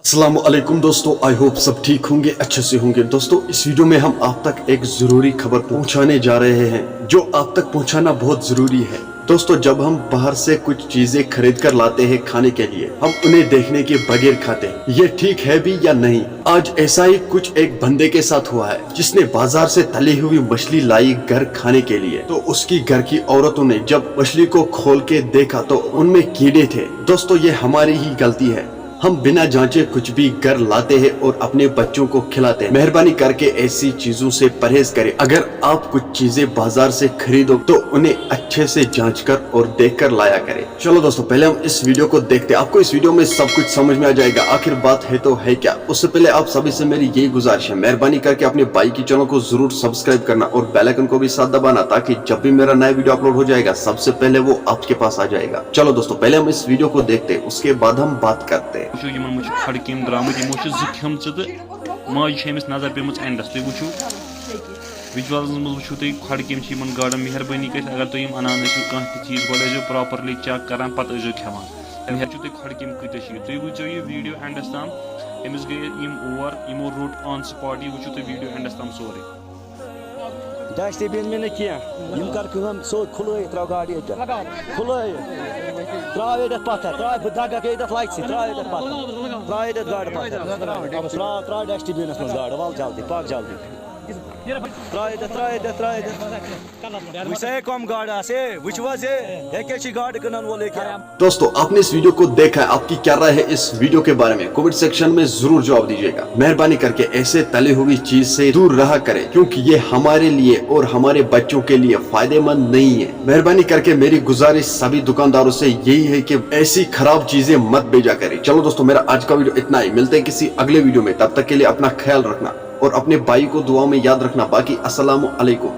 अस्सलाम वालेकुम दोस्तों, आई होप सब ठीक होंगे, अच्छे से होंगे। दोस्तों इस वीडियो में हम आप तक एक जरूरी खबर पहुंचाने जा रहे हैं जो आप तक पहुंचाना बहुत जरूरी है। दोस्तों जब हम बाहर से कुछ चीजें खरीद कर लाते हैं खाने के लिए, हम उन्हें देखने के बगैर खाते हैं। ये ठीक है भी या नहीं? आज ऐसा ही कुछ एक बंदे के साथ हुआ है जिसने बाजार से तली हुई मछली लाई घर खाने के लिए। तो उसकी घर की औरतों ने जब मछली को खोल के देखा तो उनमें कीड़े थे। दोस्तों ये हमारी ही गलती है, हम बिना जांचे कुछ भी घर लाते हैं और अपने बच्चों को खिलाते हैं। मेहरबानी करके ऐसी चीजों से परहेज करें। अगर आप कुछ चीजें बाजार से खरीदो तो उन्हें अच्छे से जांच कर और देख कर लाया करें। चलो दोस्तों पहले हम इस वीडियो को देखते हैं, आपको इस वीडियो में सब कुछ समझ में आ जाएगा आखिर बात है तो है क्या। उससे पहले आप सभी से मेरी यही गुजारिश है, मेहरबानी करके अपने भाई की चैनल को जरूर सब्सक्राइब करना और बेल आइकन को भी साथ दबाना, ताकि जब भी मेरा नया वीडियो अपलोड हो जाएगा सबसे पहले वो आपके पास आ जाएगा। चलो दोस्तों पहले हम इस वीडियो को देखते हैं, उसके बाद हम बात करते हैं। खड़केम द्रामुत यमो खेम तो माज नजर पेम एंडस तुम वो विजुअल्स वो तुम खड़केम गाड़न मेहरबानी कर अगर तुम अनान कह चीज गो प्रॉपरली चेक करान पे खेवान तुम खड़केम कत तुम वो यह वीडियो एंडस तम अमिस गए और यमो रोट ऑन स्पॉट यह वो तुम वीडियो एंडस तम सोरे डस्टबिन में क्या कर सो खुल त्रा गाड़ी खुल त्रा पत्थर त्रा दगक लाइट त्रा गाड़ त्रा डस्टबिन मज गाड़ वाल जल्दी पक जल्दी कम गाड़ गाड़ कनन वो लेके। दोस्तों आपने इस वीडियो को देखा है, आपकी क्या राय है इस वीडियो के बारे में कमेंट सेक्शन में जरूर जवाब दीजिएगा। मेहरबानी करके ऐसे तली हुई चीज से दूर रहा करें, क्योंकि ये हमारे लिए और हमारे बच्चों के लिए फायदेमंद नहीं है। मेहरबानी करके मेरी गुजारिश सभी दुकानदारों से यही है कि ऐसी खराब चीजें मत भेजा करें। चलो दोस्तों मेरा आज का वीडियो इतना ही, मिलते हैं किसी अगले वीडियो में, तब तक के लिए अपना ख्याल रखना और अपने भाई को दुआ में याद रखना। बाकी अस्सलाम वालेकुम।